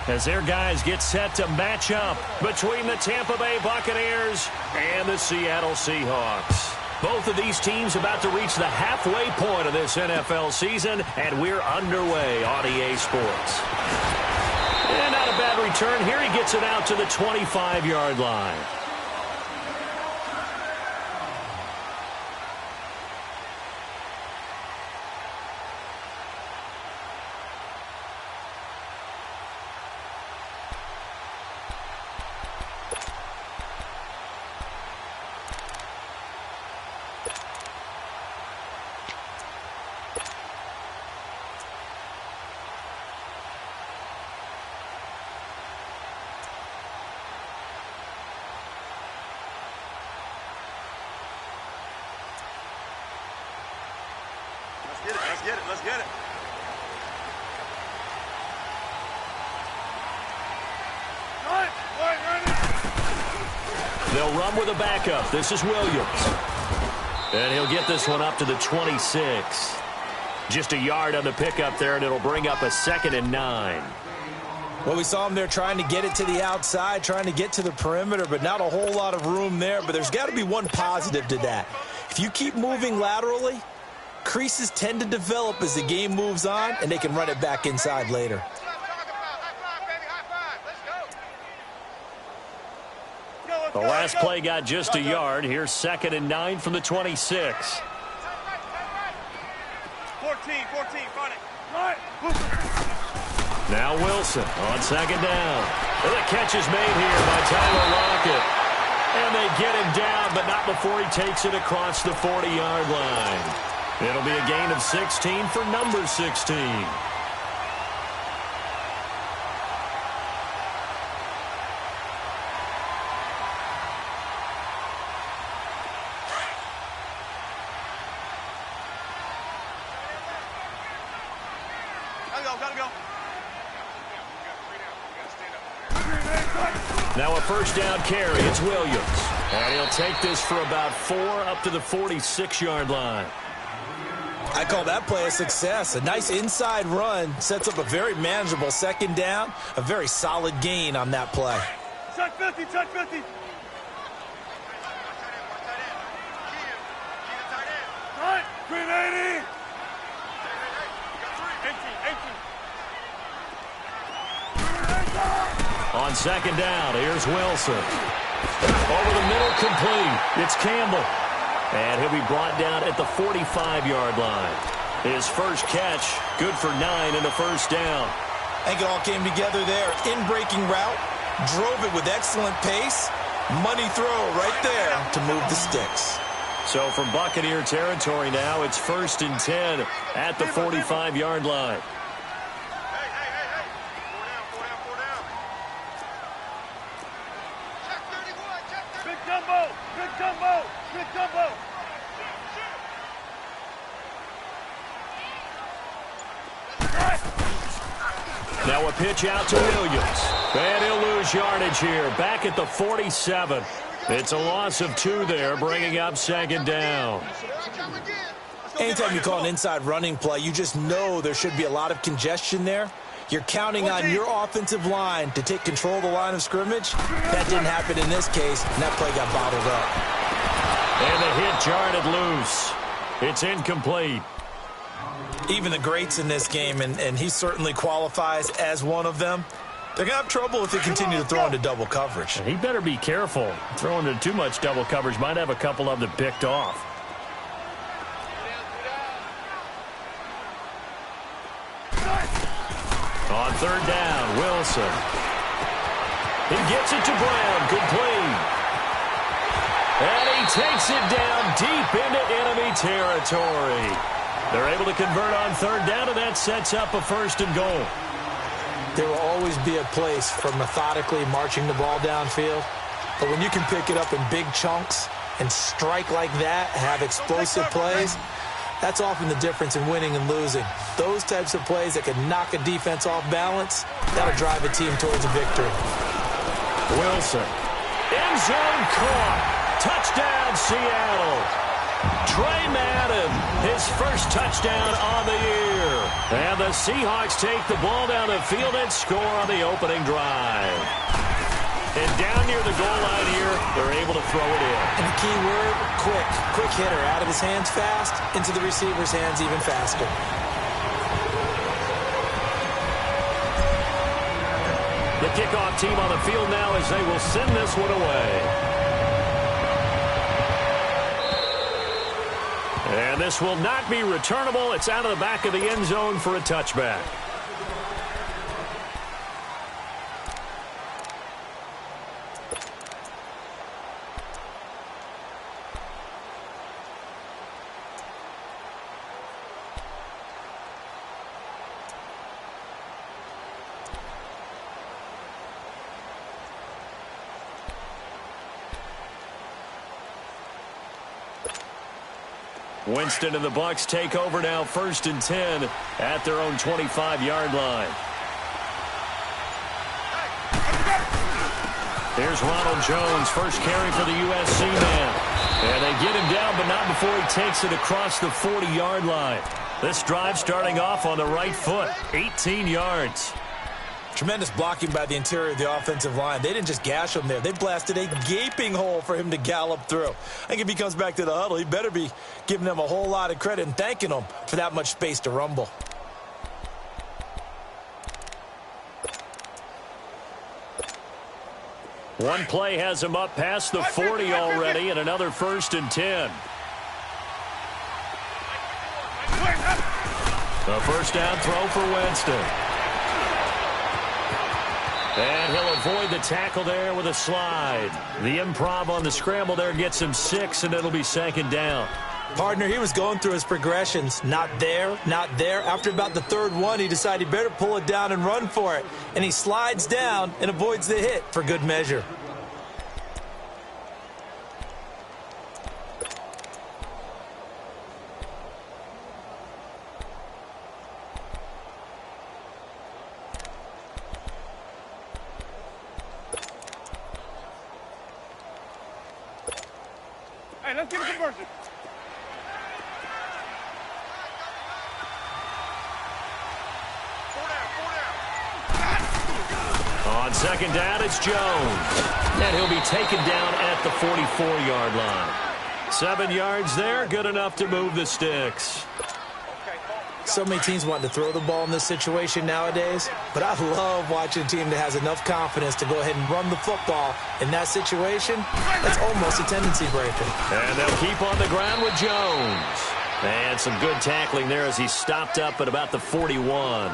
as their guys get set to match up between the Tampa Bay Buccaneers and the Seattle Seahawks. Both of these teams about to reach the halfway point of this NFL season, and we're underway on EA Sports. And not a bad return here. He gets it out to the 25-yard line. Let's get it. They'll run with a backup. This is Williams. And he'll get this one up to the 26. Just a yard on the pickup there, and it'll bring up a 2nd and 9. Well, we saw him there trying to get it to the outside, trying to get to the perimeter, but not a whole lot of room there. But there's got to be one positive to that. If you keep moving laterally, creases tend to develop as the game moves on, and they can run it back inside later. The last play got just a yard. Here's 2nd and 9 from the 26. 14, front it. Now Wilson on 2nd down. And the catch is made here by Tyler Lockett. And they get him down, but not before he takes it across the 40-yard line. It'll be a gain of 16 for number 16. Gotta go. Now a first down carry. It's Williams. And he'll take this for about 4 up to the 46-yard line. I call that play a success. A nice inside run sets up a very manageable 2nd down. A very solid gain on that play. Check 50. 380. 18. On 2nd down, here's Wilson. Over the middle, complete. It's Campbell. And he'll be brought down at the 45-yard line. His first catch, good for 9 and a first down. I think it all came together there. In-breaking route, drove it with excellent pace. Money throw right there to move the sticks. So from Buccaneer territory now, it's 1st and 10 at the 45-yard line. Big Dumbo. Now a pitch out to Williams. And he'll lose yardage here. Back at the 47. It's a loss of 2 there, bringing up 2nd down. Anytime you call an inside running play, you just know there should be a lot of congestion there. You're counting on your offensive line to take control of the line of scrimmage. That didn't happen in this case, and that play got bottled up. And the hit jarred it loose. It's incomplete. Even the greats in this game, and he certainly qualifies as one of them, they're going to have trouble if they continue to throw into double coverage. He better be careful. Throwing into too much double coverage might have a couple of them picked off. On 3rd down, Wilson. He gets it to Brown, complete. And he takes it down deep into enemy territory. They're able to convert on 3rd down, and that sets up a 1st and goal. There will always be a place for methodically marching the ball downfield. But when you can pick it up in big chunks and strike like that, have explosive plays, that's often the difference in winning and losing. Those types of plays that can knock a defense off balance, that'll drive a team towards a victory. Wilson. End zone caught. Touchdown, Seattle. Trey Madden, his first touchdown on the year. And the Seahawks take the ball down the field and score on the opening drive. And down near the goal line here, they're able to throw it in. And the key word, quick. Quick hitter. Out of his hands fast, into the receiver's hands even faster. The kickoff team on the field now as they will send this one away. And this will not be returnable. It's out of the back of the end zone for a touchback. Winston and the Bucs take over now, 1st and 10 at their own 25-yard line. Here's Ronald Jones, first carry for the USC man. And they get him down, but not before he takes it across the 40-yard line. This drive starting off on the right foot, 18 yards. Tremendous blocking by the interior of the offensive line. They didn't just gash him there. They blasted a gaping hole for him to gallop through. I think if he comes back to the huddle, he better be giving them a whole lot of credit and thanking them for that much space to rumble. One play has him up past the 40 already, and another 1st and 10. A first down throw for Winston. And he'll avoid the tackle there with a slide. The improv on the scramble there gets him 6, and it'll be 2nd down. Partner, he was going through his progressions. Not there, not there. After about the 3rd one, he decided he better pull it down and run for it. And he slides down and avoids the hit for good measure. Hey, let's get a conversion. On 2nd down, it's Jones. And he'll be taken down at the 44-yard line. 7 yards there, good enough to move the sticks. So many teams want to throw the ball in this situation nowadays, but I love watching a team that has enough confidence to go ahead and run the football. In that situation, that's almost a tendency breaker. And they'll keep on the ground with Jones. And some good tackling there as he stopped up at about the 41.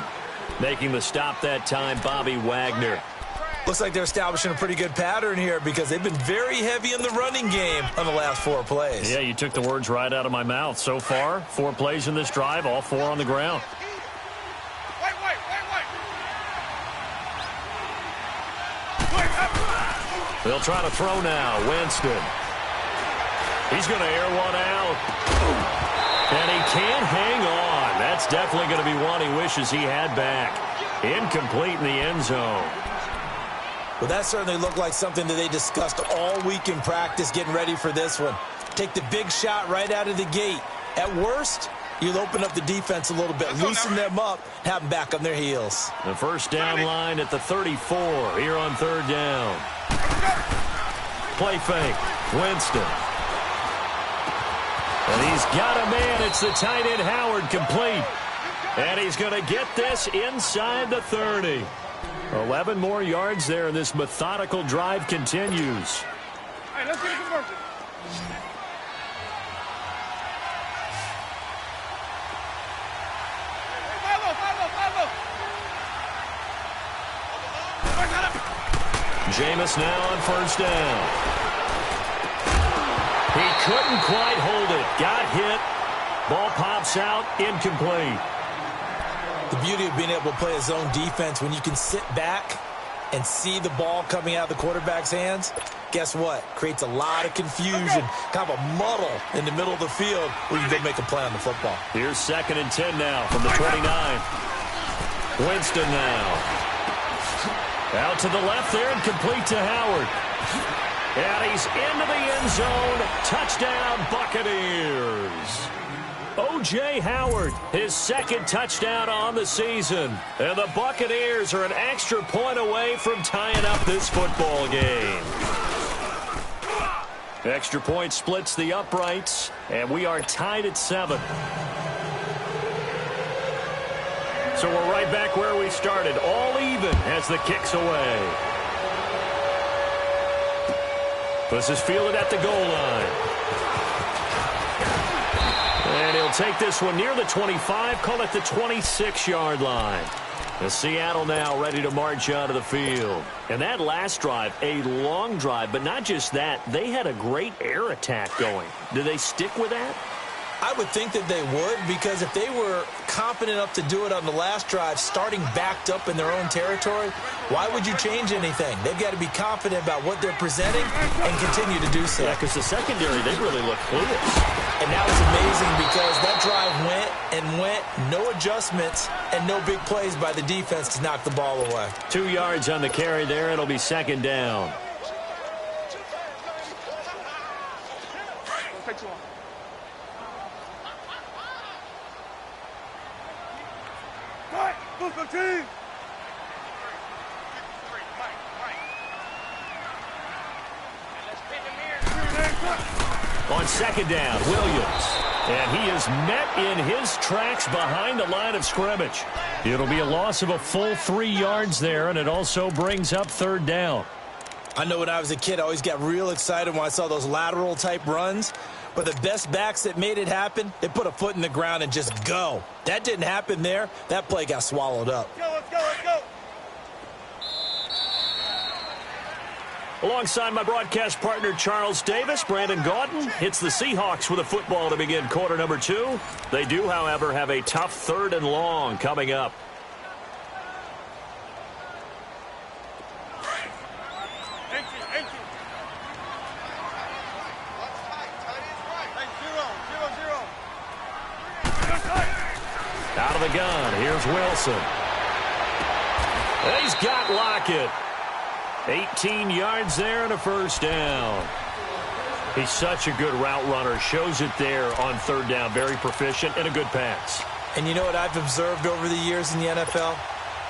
Making the stop that time, Bobby Wagner. Looks like they're establishing a pretty good pattern here because they've been very heavy in the running game on the last 4 plays. Yeah, you took the words right out of my mouth. So far, 4 plays in this drive, all 4 on the ground. Wait. They'll try to throw now. Winston. He's going to air one out. And he can't hang on. That's definitely going to be one he wishes he had back. Incomplete in the end zone. Well, that certainly looked like something that they discussed all week in practice getting ready for this one. Take the big shot right out of the gate. At worst, you'll open up the defense a little bit, loosen them up, have them back on their heels. The first down line at the 34 here on 3rd down. Play fake. Winston. And he's got a man. It's the tight end Howard, complete. And he's going to get this inside the 30. 11 more yards there, and this methodical drive continues. Hey, let's get a conversion. Jameis now on 1st down. He couldn't quite hold it. Got hit. Ball pops out. Incomplete. The beauty of being able to play a zone defense when you can sit back and see the ball coming out of the quarterback's hands, guess what? Creates a lot of confusion, kind of a muddle in the middle of the field where you can go make a play on the football. Here's 2nd and 10 now from the 29. Winston now. Out to the left there and complete to Howard. And he's into the end zone. Touchdown, Buccaneers. O.J. Howard, his second touchdown on the season. And the Buccaneers are an extra point away from tying up this football game. Extra point splits the uprights, and we are tied at 7. So we're right back where we started, all even as the kick's away. This is fielded at the goal line. And he'll take this one near the 25, call it the 26-yard line. The Seattle now ready to march out of the field. And that last drive, a long drive, but not just that. They had a great air attack going. Do they stick with that? I would think that they would, because if they were confident enough to do it on the last drive, starting backed up in their own territory, why would you change anything? They've got to be confident about what they're presenting and continue to do so. Yeah, because the secondary, they really look clueless. And that was amazing because that drive went and went, no adjustments and no big plays by the defense to knock the ball away. 2 yards on the carry there. It'll be second down. On second down, Williams. And he is met in his tracks behind the line of scrimmage. It'll be a loss of a full 3 yards there, and it also brings up third down. I know when I was a kid, I always got real excited when I saw those lateral-type runs. But the best backs that made it happen, they put a foot in the ground and just go. That didn't happen there. That play got swallowed up. Let's go. Alongside my broadcast partner, Charles Davis, Brandon Gaudin hits the Seahawks with a football to begin quarter number 2. They do, however, have a tough third and long coming up. Out of the gun, here's Wilson. He's got Lockett. 18 yards there and a first down. He's such a good route runner. Shows it there on third down. Very proficient and a good pass. And you know what I've observed over the years in the NFL?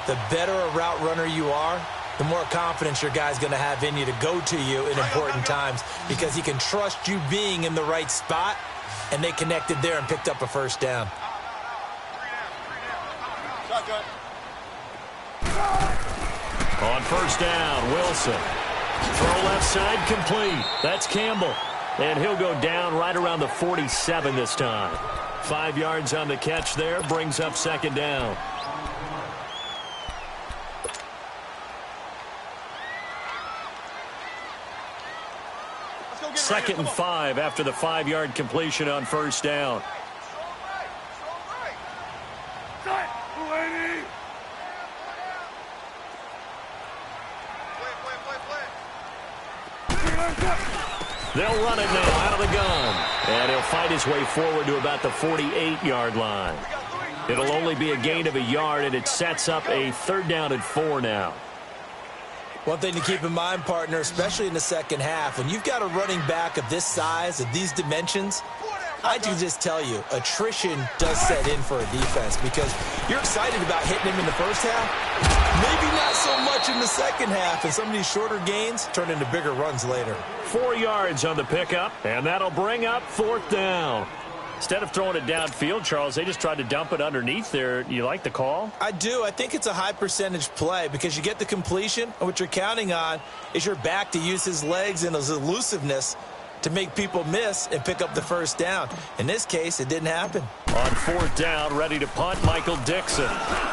The better a route runner you are, the more confidence your guy's going to have in you to go to you in important times because he can trust you being in the right spot, and they connected there and picked up a first down. On first down, Wilson. Throw left side complete. That's Campbell. And he'll go down right around the 47 this time. 5 yards on the catch there. Brings up second down. Second and 5 after the 5-yard completion on first down. They'll run it now out of the gun. And he'll fight his way forward to about the 48-yard line. It'll only be a gain of a yard, and it sets up a third down and 4 now. One thing to keep in mind, partner, especially in the second half, when you've got a running back of this size, of these dimensions, I can just tell you, attrition does set in for a defense because you're excited about hitting him in the first half. Maybe not so much in the second half, and some of these shorter gains turn into bigger runs later. 4 yards on the pickup, and that'll bring up fourth down. Instead of throwing it downfield, Charles, they just tried to dump it underneath there. You like the call? I do. I think it's a high percentage play because you get the completion, and what you're counting on is your back to use his legs and his elusiveness to make people miss and pick up the first down. In this case, it didn't happen. On fourth down, ready to punt, Michael Dixon.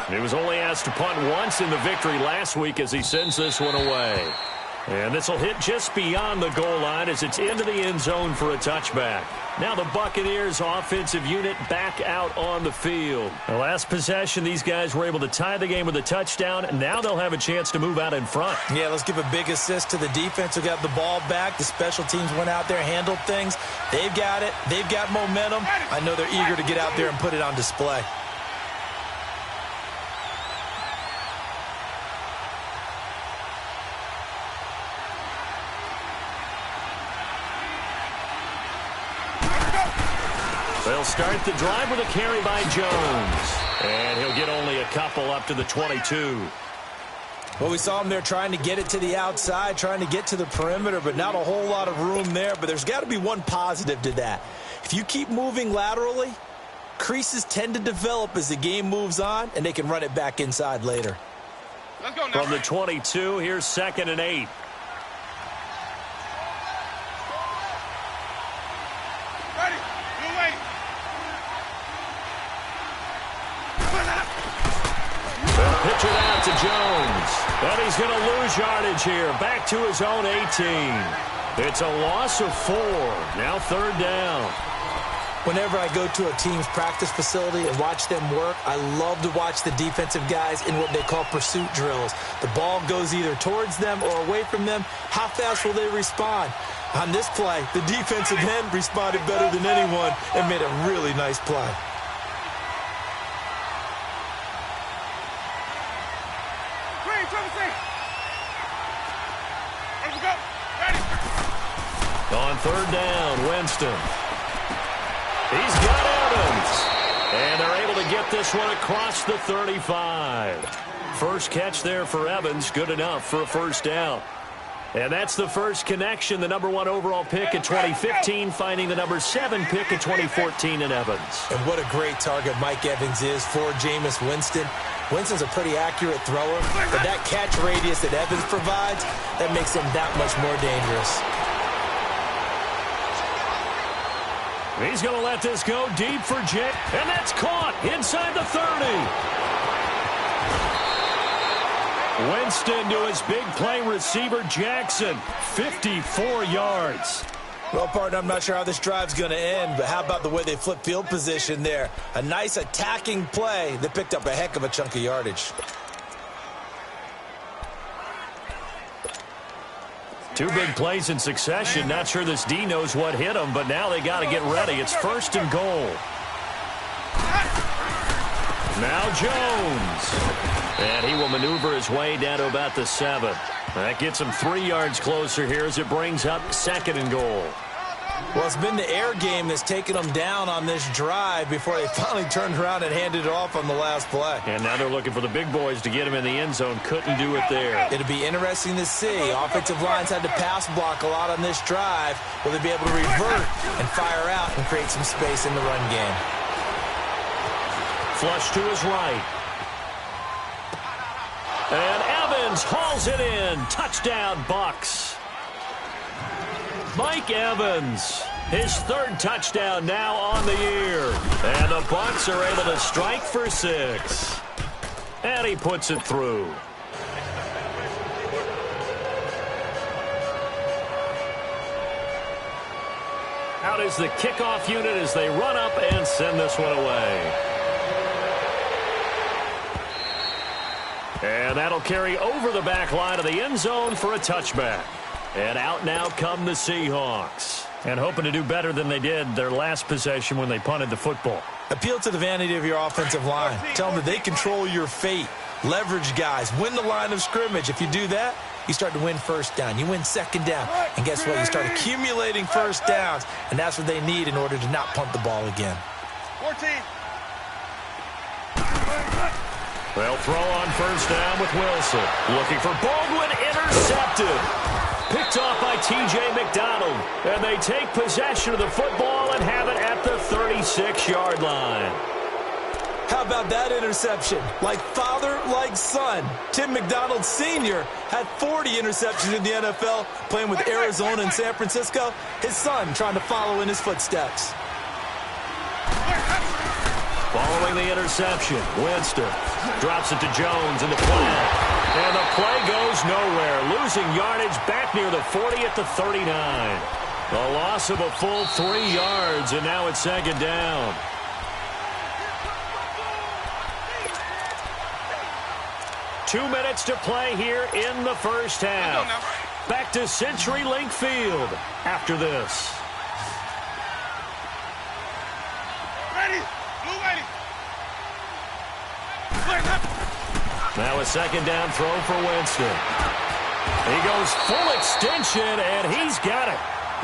He was only asked to punt once in the victory last week as he sends this one away. And this will hit just beyond the goal line as it's into the end zone for a touchback. Now the Buccaneers offensive unit back out on the field. The last possession, these guys were able to tie the game with a touchdown, and now they'll have a chance to move out in front. Yeah, let's give a big assist to the defense who got the ball back. The special teams went out there, handled things. They've got it. They've got momentum. I know they're eager to get out there and put it on display. They'll start the drive with a carry by Jones. And he'll get only a couple up to the 22. Well, we saw him there trying to get it to the outside, trying to get to the perimeter, but not a whole lot of room there. But there's got to be one positive to that. If you keep moving laterally, creases tend to develop as the game moves on, and they can run it back inside later. Let's go now. From the 22, here's 2nd and 8. Ready. You wait. They'll pitch it out to Jones. And he's going to lose yardage here. Back to his own 18. It's a loss of 4. Now 3rd down. Whenever I go to a team's practice facility and watch them work, I love to watch the defensive guys in what they call pursuit drills. The ball goes either towards them or away from them. How fast will they respond? On this play, the defensive end responded better than anyone and made a really nice play. Let's go. Ready. On 3rd down, Winston. He's got Evans. And they're able to get this one across the 35. First catch there for Evans. Good enough for a 1st down. And that's the first connection. The number 1 overall pick in 2015 finding the number 7 pick in 2014 in Evans. And what a great target Mike Evans is for Jameis Winston. Winston's a pretty accurate thrower, but that catch radius that Evans provides, that makes him that much more dangerous. He's going to let this go deep for Jay. And that's caught inside the 30. Winston to his big play receiver, Jackson. 54 yards. Well, partner, I'm not sure how this drive's going to end, but how about the way they flip field position there? A nice attacking play that picked up a heck of a chunk of yardage. 2 big plays in succession. Not sure this D knows what hit him, but now they got to get ready. It's 1st and goal. Now Jones. And he will maneuver his way down to about the 7. That gets him 3 yards closer here as it brings up 2nd and goal. Well, it's been the air game that's taken them down on this drive before they finally turned around and handed it off on the last play. And now they're looking for the big boys to get him in the end zone. Couldn't do it there. It'll be interesting to see. Offensive lines had to pass block a lot on this drive. Will they be able to revert and fire out and create some space in the run game? Flush to his right. And Evans hauls it in. Touchdown, Bucks. Mike Evans, his 3rd touchdown now on the year. And the Bucks are able to strike for 6. And he puts it through. Out is the kickoff unit as they run up and send this one away. And that'll carry over the back line of the end zone for a touchback. And out now come the Seahawks. And hoping to do better than they did their last possession when they punted the football. Appeal to the vanity of your offensive line. Tell them that they control your fate. Leverage guys. Win the line of scrimmage. If you do that, you start to win 1st down. You win 2nd down. And guess what? You start accumulating 1st downs. And that's what they need in order to not punt the ball again. 14. They'll throw on 1st down with Wilson. Looking for Baldwin. Intercepted. Picked off by T.J. McDonald. And they take possession of the football and have it at the 36-yard line. How about that interception? Like father, like son. Tim McDonald Sr. had 40 interceptions in the NFL, playing with Arizona and San Francisco. His son trying to follow in his footsteps. Following the interception, Winston drops it to Jones in the play. And the play goes nowhere. Losing yardage back near the 40 at the 39. A loss of a full 3 yards, and now it's 2nd down. Two minutes to play here in the 1st half. Back to CenturyLink Field after this. Ready. Blue ready. Now a 2nd down throw for Winston. He goes full extension, and he's got it.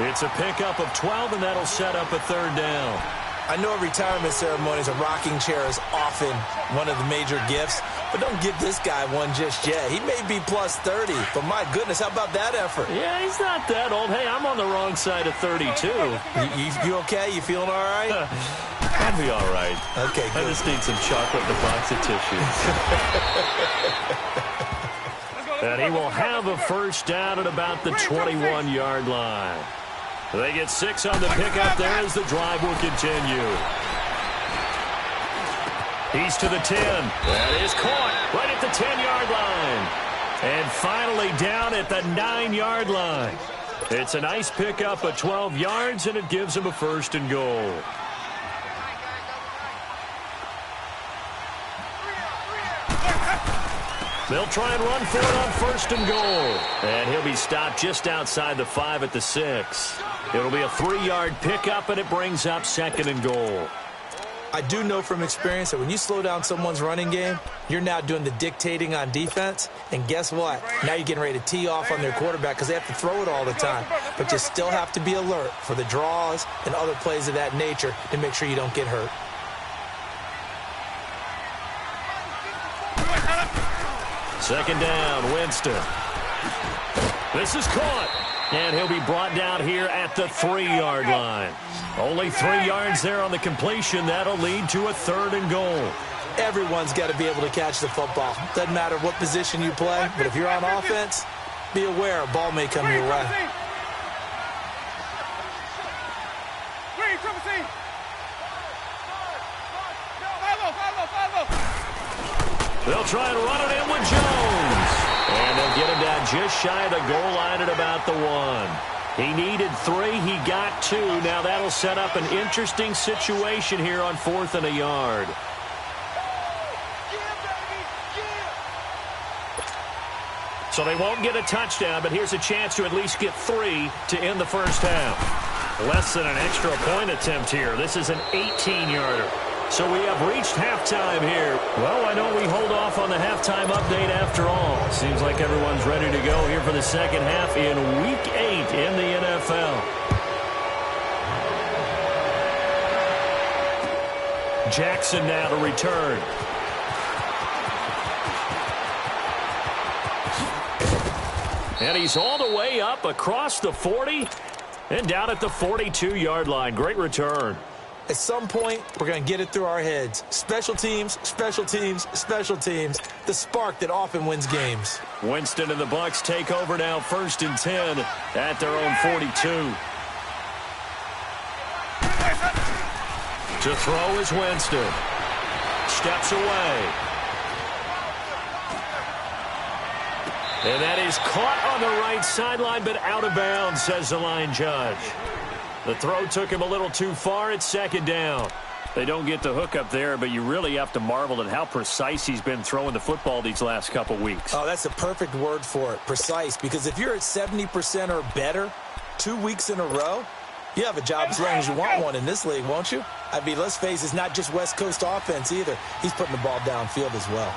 It's a pickup of 12, and that'll set up a 3rd down. I know at retirement ceremonies, a rocking chair is often one of the major gifts, but don't give this guy one just yet. He may be plus 30, but my goodness, how about that effort? Yeah, he's not that old. Hey, I'm on the wrong side of 32. You okay? You feeling all right? I'll be all right. Okay, good. I just need some chocolate and a box of tissues. And he will have a first down at about the 21-yard line. They get 6 on the pickup there as the drive will continue. He's to the 10. That is caught right at the 10-yard line. And finally down at the 9-yard line. It's a nice pickup of 12 yards, and it gives him a first and goal. They'll try and run for it on first and goal. And he'll be stopped just outside the 5 at the 6. It'll be a 3-yard pickup, and it brings up second and goal. I do know from experience that when you slow down someone's running game, you're now doing the dictating on defense. And guess what? Now you're getting ready to tee off on their quarterback because they have to throw it all the time. But you still have to be alert for the draws and other plays of that nature to make sure you don't get hurt. Second down, Winston. This is caught. And he'll be brought down here at the 3-yard line. Only 3 yards there on the completion. That'll lead to a third and goal. Everyone's got to be able to catch the football. Doesn't matter what position you play, but if you're on offense, be aware a ball may come your way. They'll try and run it in with Jones. And they'll get him down just shy of the goal line at about the 1. He needed 3. He got 2. Now that'll set up an interesting situation here on 4th and a yard. So they won't get a touchdown, but here's a chance to at least get 3 to end the first half. Less than an extra point attempt here. This is an 18-yarder. So we have reached halftime here. Well, why don't we hold off on the halftime update after all? Seems like everyone's ready to go here for the second half in Week 8 in the NFL. Jackson now to return. And he's all the way up across the 40 and down at the 42-yard line. Great return. At some point, we're going to get it through our heads. Special teams, special teams, special teams. The spark that often wins games. Winston and the Bucs take over now, 1st and 10 at their own 42. To throw is Winston. Steps away. And that is caught on the right sideline, but out of bounds, says the line judge. The throw took him a little too far. It's second down. They don't get the hook up there, but you really have to marvel at how precise he's been throwing the football these last couple weeks. Oh, that's a perfect word for it, precise, because if you're at 70% or better 2 weeks in a row, you have a job as long as you want one in this league, won't you? I mean, let's face it, it's not just West Coast offense either. He's putting the ball downfield as well.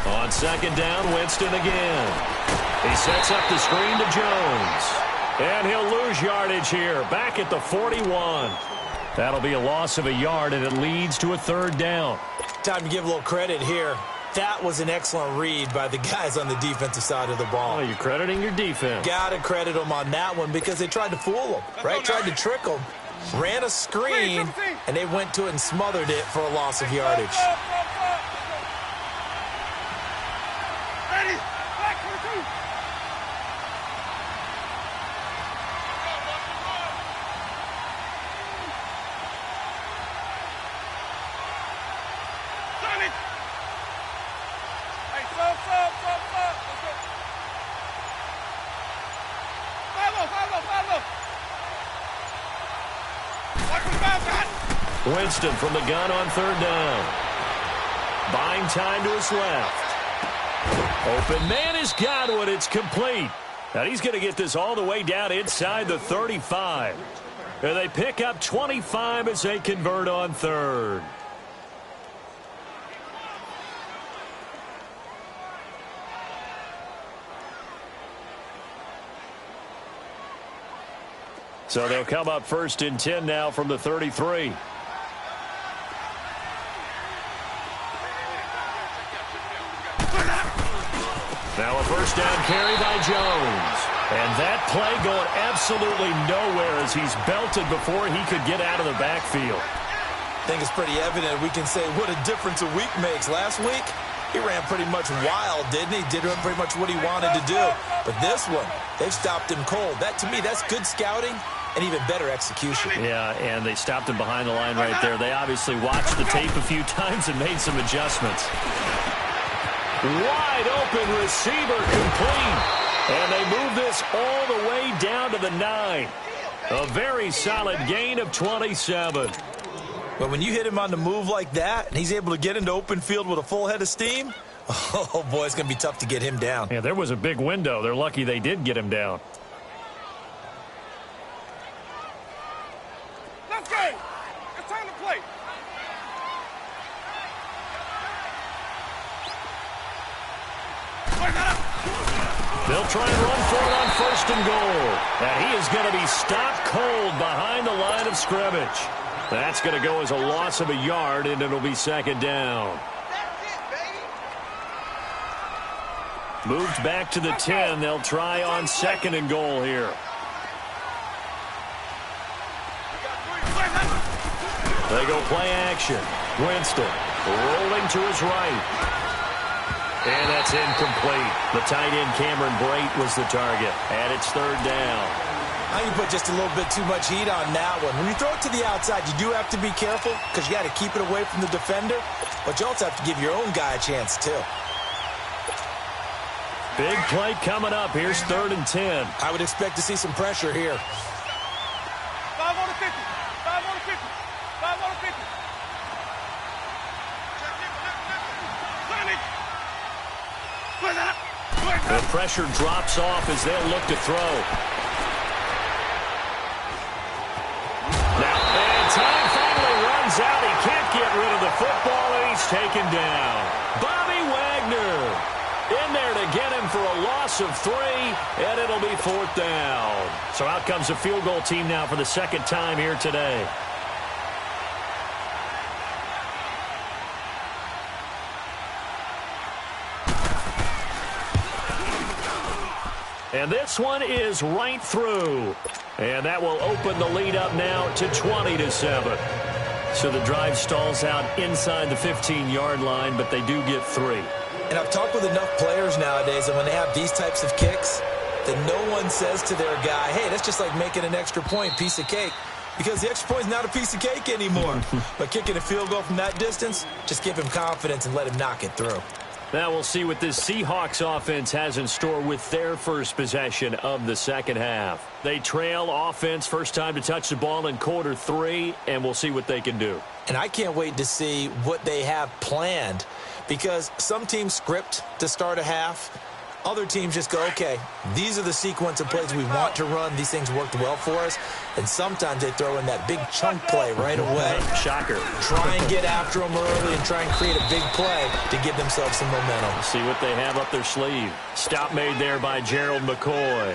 On second down, Winston again. He sets up the screen to Jones. And he'll lose yardage here, back at the 41. That'll be a loss of a yard, and it leads to a third down. Time to give a little credit here. That was an excellent read by the guys on the defensive side of the ball. Oh, you're crediting your defense. Got to credit them on that one because they tried to fool them, right? Tried to trick them. Ran a screen, and they went to it and smothered it for a loss of yardage. Winston from the gun on third down. Buying time to his left. Open man has got one. It's complete. And he's going to get this all the way down inside the 35. And they pick up 25 as they convert on third. So they'll come up 1st and 10 now from the 33. Now a 1st down carry by Jones. And that play going absolutely nowhere as he's belted before he could get out of the backfield. I think it's pretty evident we can say what a difference a week makes. Last week, he ran pretty much wild, didn't he? Did pretty much what he wanted to do. But this one, they've stopped him cold. That, to me, that's good scouting and even better execution. Yeah, and they stopped him behind the line right there. They obviously watched the tape a few times and made some adjustments. Wide open receiver complete. And they move this all the way down to the 9. A very solid gain of 27. But when you hit him on the move like that, and he's able to get into open field with a full head of steam, oh, boy, it's going to be tough to get him down. Yeah, there was a big window. They're lucky they did get him down. Let's go. It's time to play. They'll try and run for it on 1st and goal. And he is going to be stopped cold behind the line of scrimmage. That's going to go as a loss of a yard, and it'll be 2nd down. Moved back to the 10. They'll try on 2nd and goal here. They go play action. Winston rolling to his right. And that's incomplete. The tight end, Cameron Brate, was the target. And it's 3rd down. I think you put just a little bit too much heat on that one. When you throw it to the outside, you do have to be careful because you got to keep it away from the defender. But you also have to give your own guy a chance, too. Big play coming up. Here's 3rd and 10. I would expect to see some pressure here. 5 on the 50. 5 on the 50. 5 on the 50. The pressure drops off as they'll look to throw. Now, and time finally runs out. He can't get rid of the football, and he's taken down. Bobby Wagner in there to get him for a loss of 3, and it'll be 4th down. So out comes the field goal team now for the 2nd time here today. And this one is right through. And that will open the lead up now to 20-7. So the drive stalls out inside the 15-yard line, but they do get 3. And I've talked with enough players nowadays that when they have these types of kicks, that no one says to their guy, hey, that's just like making an extra point, piece of cake. Because the extra point is not a piece of cake anymore. But kicking a field goal from that distance, just give him confidence and let him knock it through. Now we'll see what this Seahawks offense has in store with their first possession of the 2nd half. They trail offense, first time to touch the ball in quarter 3, and we'll see what they can do. And I can't wait to see what they have planned, because some teams script to start a half. Other teams just go, okay, these are the sequence of plays we want to run. These things worked well for us. And sometimes they throw in that big chunk play right away. Shocker. Try and get after them early and try and create a big play to give themselves some momentum. See what they have up their sleeve. Stop made there by Gerald McCoy.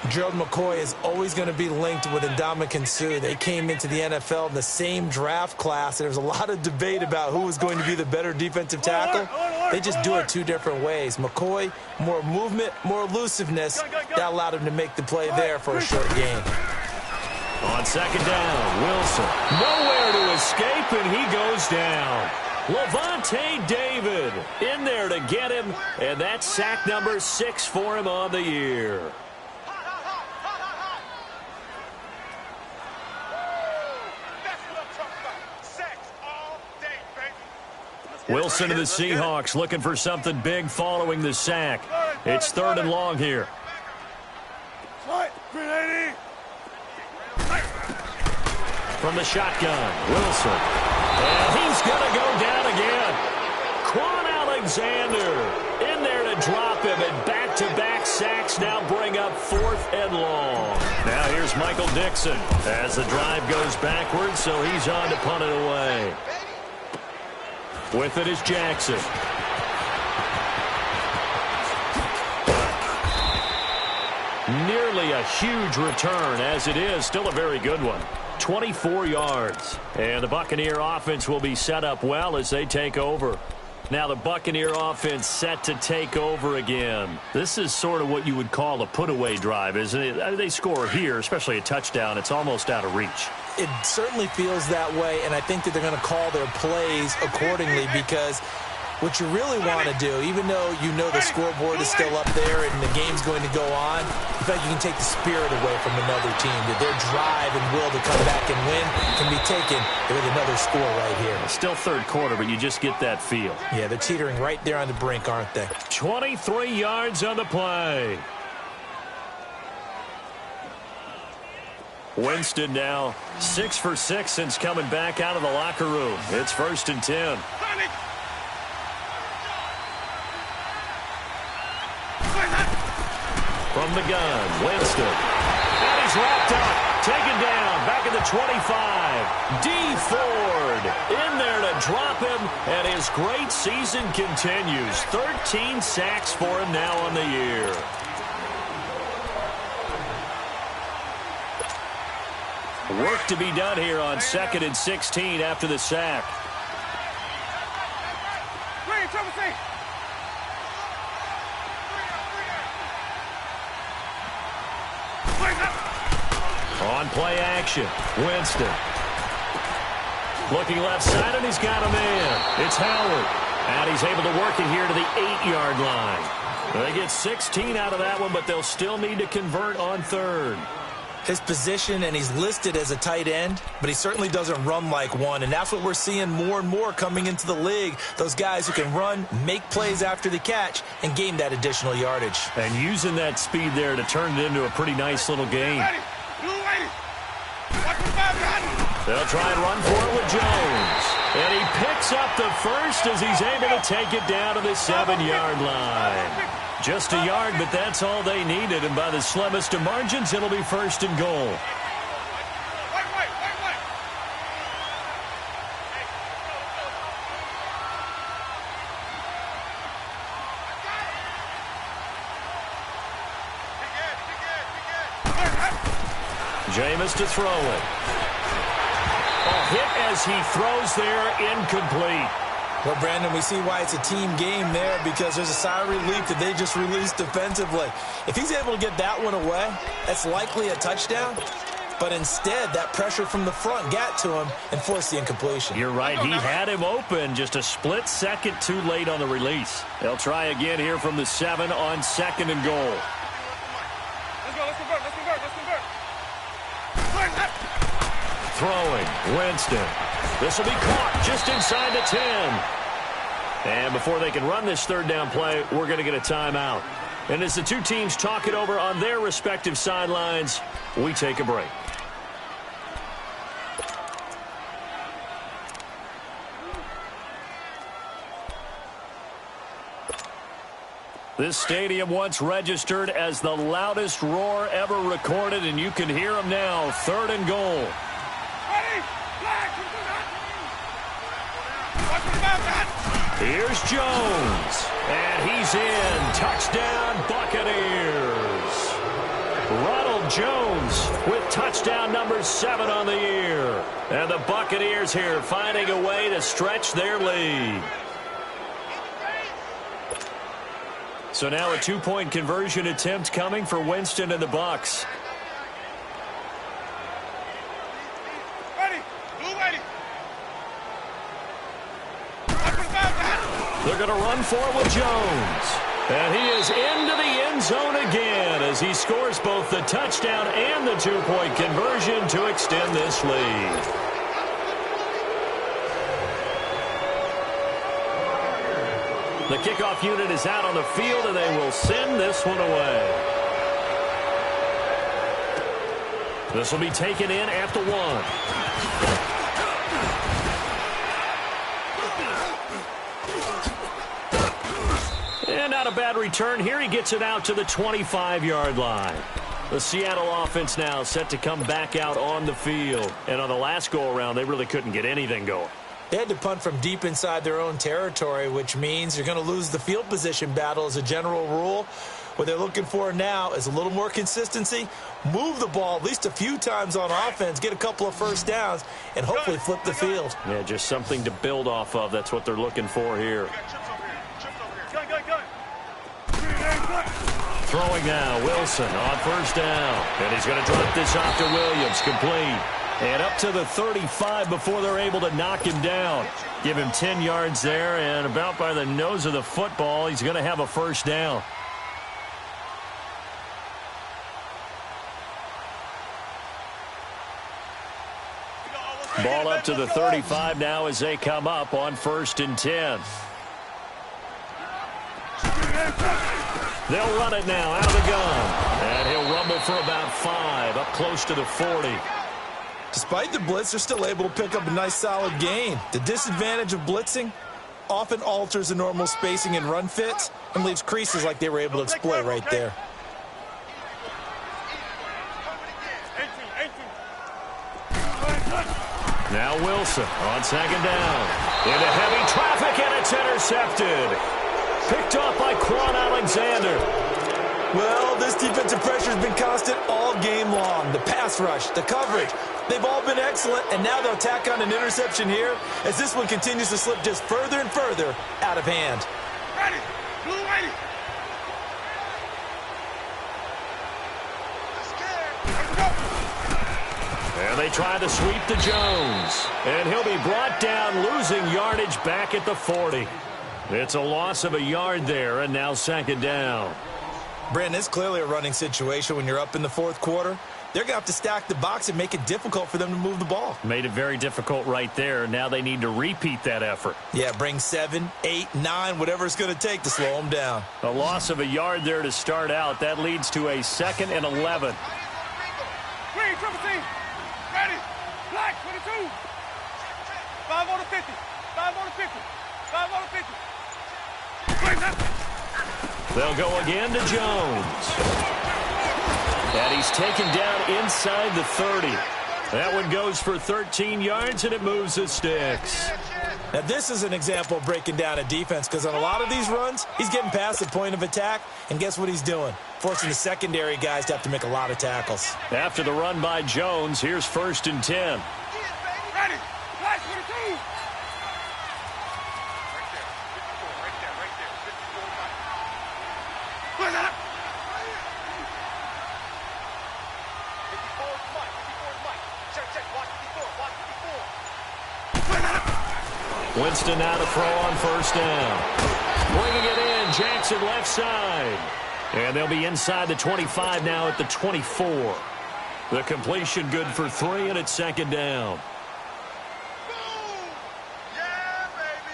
Gerald McCoy is always going to be linked with Ndamukong Suh. They came into the NFL in the same draft class. There was a lot of debate about who was going to be the better defensive tackle. They just do it 2 different ways. McCoy, more movement, more elusiveness. That allowed him to make the play there for a short gain. On 2nd down, Wilson. Nowhere to escape, and he goes down. Levante David in there to get him, and that's sack number 6 for him on the year. Wilson to the Seahawks looking for something big following the sack. It's 3rd and long here. From the shotgun, Wilson. And he's going to go down again. Quan Alexander in there to drop him, and back-to-back sacks now bring up 4th and long. Now here's Michael Dixon as the drive goes backwards, so he's on to punt it away. With it is Jackson. Nearly a huge return, as it is still a very good one. 24 yards. And the Buccaneer offense will be set up well as they take over. Now the Buccaneer offense set to take over again. This is sort of what you would call a put-away drive, isn't it? They score here, especially a touchdown. It's almost out of reach. It certainly feels that way, and I think that they're going to call their plays accordingly because what you really want to do, even though you know the scoreboard is still up there and the game's going to go on, in fact, you can take the spirit away from another team. That their drive and will to come back and win can be taken with another score right here. Still third quarter, but you just get that feel. Yeah, they're teetering right there on the brink, aren't they? 23 yards on the play. Winston now 6 for 6 since coming back out of the locker room. It's 1st and 10. From the gun, Winston. And he's wrapped up. Taken down. Back at the 25. D. Ford in there to drop him. And his great season continues. 13 sacks for him now on the year. Work to be done here on 2nd and 16 after the sack. On play action, Winston. Looking left side, and he's got a man. It's Howard. And he's able to work it here to the 8-yard line. They get 16 out of that one, but they'll still need to convert on 3rd. His position, and he's listed as a tight end, but he certainly doesn't run like one, and that's what we're seeing more and more coming into the league. Those guys who can run, make plays after the catch, and gain that additional yardage. And using that speed there to turn it into a pretty nice little game. They'll try and run for it with Jones. And he picks up the first as he's able to take it down to the 7-yard line. Just a yard, but that's all they needed. And by the slimmest of margins, it'll be 1st and goal. Jameis to throw it. A hit as he throws there, incomplete. Well, Brandon, we see why it's a team game there because there's a sigh of relief that they just released defensively. If he's able to get that one away, that's likely a touchdown. But instead, that pressure from the front got to him and forced the incompletion. You're right. He had him open, just a split second too late on the release. They'll try again here from the 7 on 2nd and goal. Let's convert. Throwing, Winston. This will be caught just inside the 10. And before they can run this 3rd down play, we're going to get a timeout. And as the two teams talk it over on their respective sidelines, we take a break. This stadium once registered as the loudest roar ever recorded, and you can hear them now. 3rd and goal. Here's Jones, and he's in. Touchdown, Buccaneers. Ronald Jones with touchdown number 7 on the year. And the Buccaneers here finding a way to stretch their lead. So now a 2-point conversion attempt coming for Winston and the Bucs. They're going to run for it with Jones. And he is into the end zone again as he scores both the touchdown and the 2-point conversion to extend this lead. The kickoff unit is out on the field, and they will send this one away. This will be taken in at the 1. And not a bad return here. He gets it out to the 25-yard line. The Seattle offense now set to come back out on the field. And on the last go-around, they really couldn't get anything going. They had to punt from deep inside their own territory, which means you're going to lose the field position battle as a general rule. What they're looking for now is a little more consistency, move the ball at least a few times on offense, get a couple of first downs, and hopefully flip the field. Yeah, just something to build off of. That's what they're looking for here. Throwing now, Wilson on first down. And he's going to drop this off to Williams, complete. And up to the 35 before they're able to knock him down. Give him 10 yards there, and about by the nose of the football, he's going to have a first down. Ball up to the 35 now as they come up on 1st and 10. They'll run it now out of the gun. And he'll rumble for about 5, up close to the 40. Despite the blitz, they're still able to pick up a nice solid gain. The disadvantage of blitzing often alters the normal spacing and run fits and leaves creases like they were able to exploit right there. Now Wilson on 2nd down. Into heavy traffic, and it's intercepted. Picked off by KORNHUSLA11's. Well, this defensive pressure has been constant all game long. The pass rush, the coverage, they've all been excellent, and now they'll tack on an interception here as this one continues to slip just further and further out of hand. Ready. Blue ready. And they try to sweep to Jones. And he'll be brought down, losing yardage back at the 40. It's a loss of a yard there, and now 2nd down. Brandon, it's clearly a running situation when you're up in the 4th quarter. They're going to have to stack the box and make it difficult for them to move the ball. Made it very difficult right there. Now they need to repeat that effort. Yeah, bring 7, 8, 9, whatever it's going to take to slow them down. A loss of a yard there to start out. That leads to a 2nd and 11. Green, triple team. Ready. Black, 22. 5 on the 50. 5 on the 50. 5 on the 50. They'll go again to Jones. And he's taken down inside the 30. That one goes for 13 yards, and it moves the sticks. Now, this is an example of breaking down a defense because on a lot of these runs, he's getting past the point of attack, and guess what he's doing? Forcing the secondary guys to have to make a lot of tackles. After the run by Jones, here's 1st and 10. Ready. Black, 22. Winston now to throw on 1st down. Bringing it in, Jackson left side. And they'll be inside the 25 now at the 24. The completion good for 3, and it's 2nd down. Yeah, baby.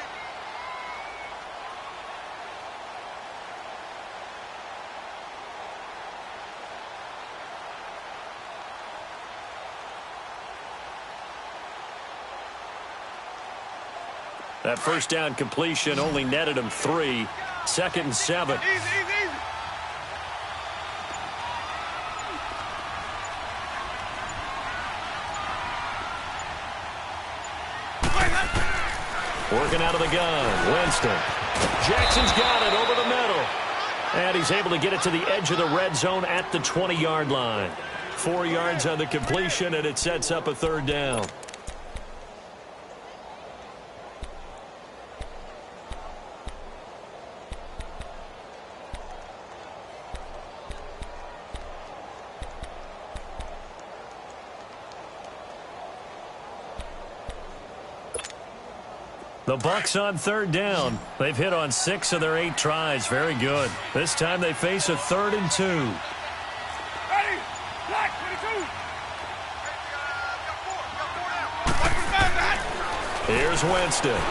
That 1st down completion only netted him 3. 2nd and 7. Easy, easy, easy. Working out of the gun, Winston. Jackson's got it over the middle. And he's able to get it to the edge of the red zone at the 20-yard line. 4 yards on the completion, and it sets up a 3rd down. The Bucs on 3rd down. They've hit on 6 of their 8 tries. Very good. This time they face a 3rd and 2. Ready. Black, 22. Here's Winston.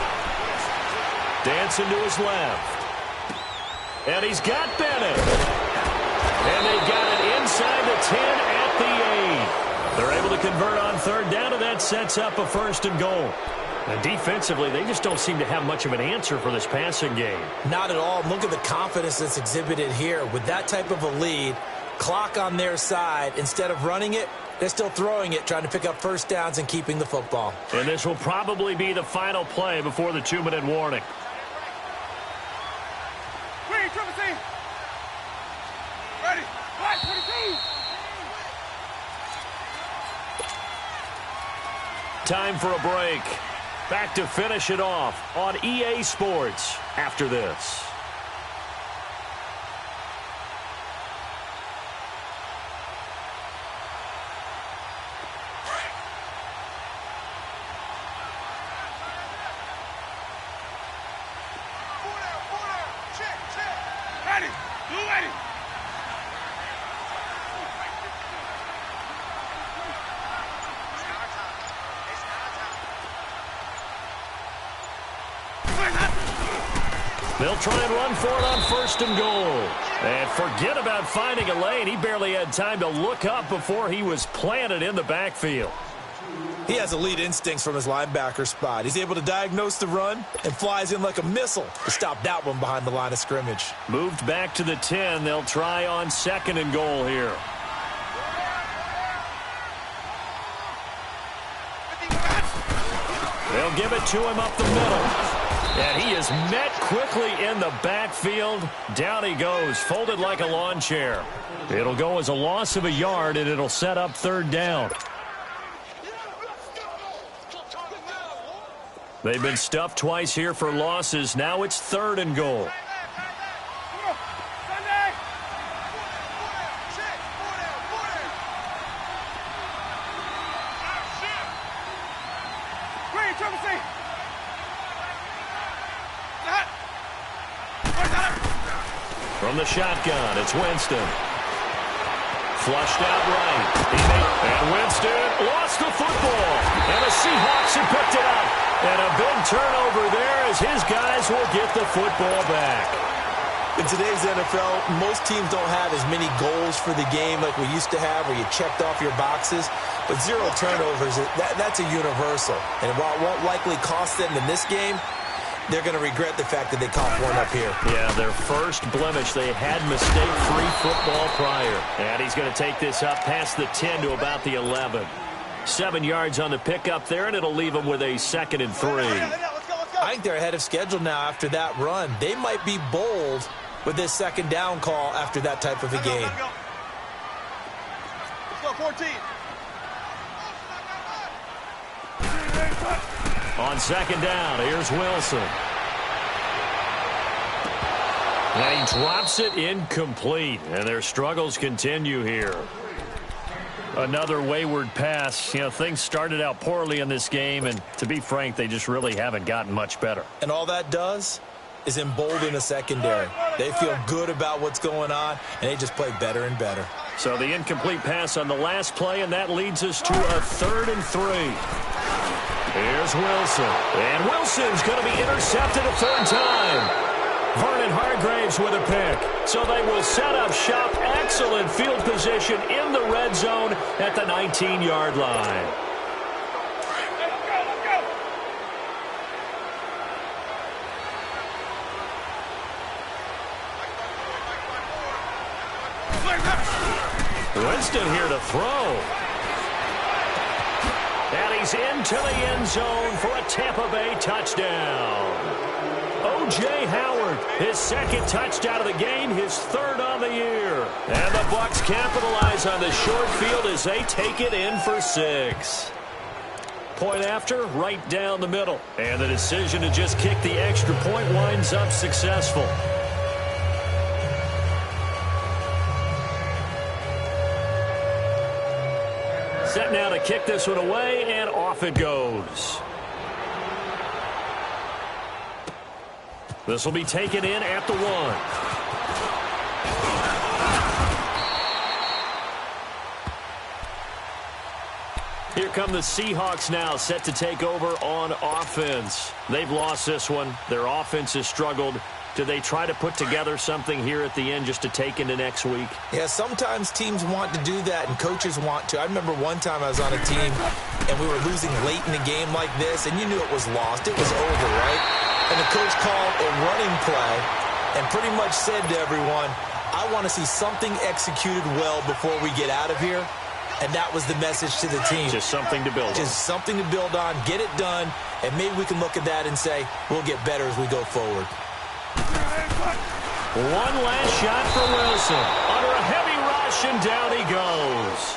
Dancing to his left. And he's got Bennett. And they've got it inside the 10 at the 8. They're able to convert on 3rd down, and that sets up a 1st and goal. And defensively, they just don't seem to have much of an answer for this passing game. Not at all. Look at the confidence that's exhibited here. With that type of a lead, clock on their side, instead of running it, they're still throwing it, trying to pick up 1st downs and keeping the football. And this will probably be the final play before the 2-minute warning. Green, triple team. Black 22. Time for a break. Back to finish it off on EA Sports after this. They'll try and run for it on 1st and goal. And forget about finding a lane. He barely had time to look up before he was planted in the backfield. He has elite instincts from his linebacker spot. He's able to diagnose the run and flies in like a missile to stop that one behind the line of scrimmage. Moved back to the 10. They'll try on 2nd and goal here. They'll give it to him up the middle. And he is met quickly in the backfield. Down he goes, folded like a lawn chair. It'll go as a loss of a yard, and it'll set up 3rd down. They've been stuffed twice here for losses. Now it's 3rd and goal. From the shotgun, it's Winston. Flushed out right. And Winston lost the football. And the Seahawks have picked it up. And a big turnover there as his guys will get the football back. In today's NFL, most teams don't have as many goals for the game like we used to have where you checked off your boxes. But 0 turnovers, that's a universal. And while it won't likely cost them in this game, they're going to regret the fact that they caught one up here. Yeah, their first blemish. They had mistake-free football prior. And he's going to take this up past the 10 to about the 11. 7 yards on the pickup there, and it'll leave them with a 2nd and 3. I think they're ahead of schedule now after that run. They might be bold with this 2nd down call after that type of a game. Let's go, 14. On 2nd down, here's Wilson. And he drops it incomplete, and their struggles continue here. Another wayward pass. You know, things started out poorly in this game, and to be frank, they just really haven't gotten much better. And all that does is embolden the secondary. They feel good about what's going on, and they just play better and better. So the incomplete pass on the last play, and that leads us to a 3rd and 3. Here's Wilson. And Wilson's going to be intercepted a 3rd time. Vernon Hargraves with a pick. So they will set up shop. Excellent field position in the red zone at the 19-yard line. Winston here to throw. And he's into the end zone for a Tampa Bay touchdown. O.J. Howard, his 2nd touchdown of the game, his 3rd on the year. And the Bucs capitalize on the short field as they take it in for 6. Point after, right down the middle. And the decision to just kick the extra point winds up successful. Set now to kick this one away, and off it goes. This will be taken in at the 1. Here come the Seahawks now, set to take over on offense. They've lost this one. Their offense has struggled. Do they try to put together something here at the end just to take into next week? Yeah, sometimes teams want to do that and coaches want to. I remember one time I was on a team and we were losing late in the game like this, and you knew it was lost. It was over, right? And the coach called a running play and pretty much said to everyone, I want to see something executed well before we get out of here. And that was the message to the team. Just something to build on. Just something to build on, get it done, and maybe we can look at that and say, we'll get better as we go forward. One last shot for Wilson. Under a heavy rush, possession. Down he goes.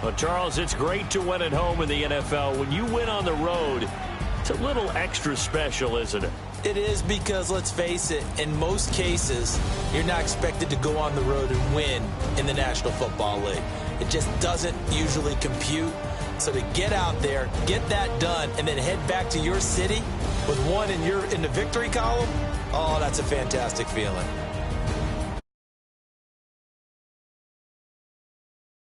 Well, Charles, it's great to win at home in the NFL. When you win on the road, it's a little extra special, isn't it? It is, because, let's face it, in most cases, you're not expected to go on the road and win in the National Football League. It just doesn't usually compute. So to get out there, get that done, and then head back to your city with one in the victory column, oh, that's a fantastic feeling.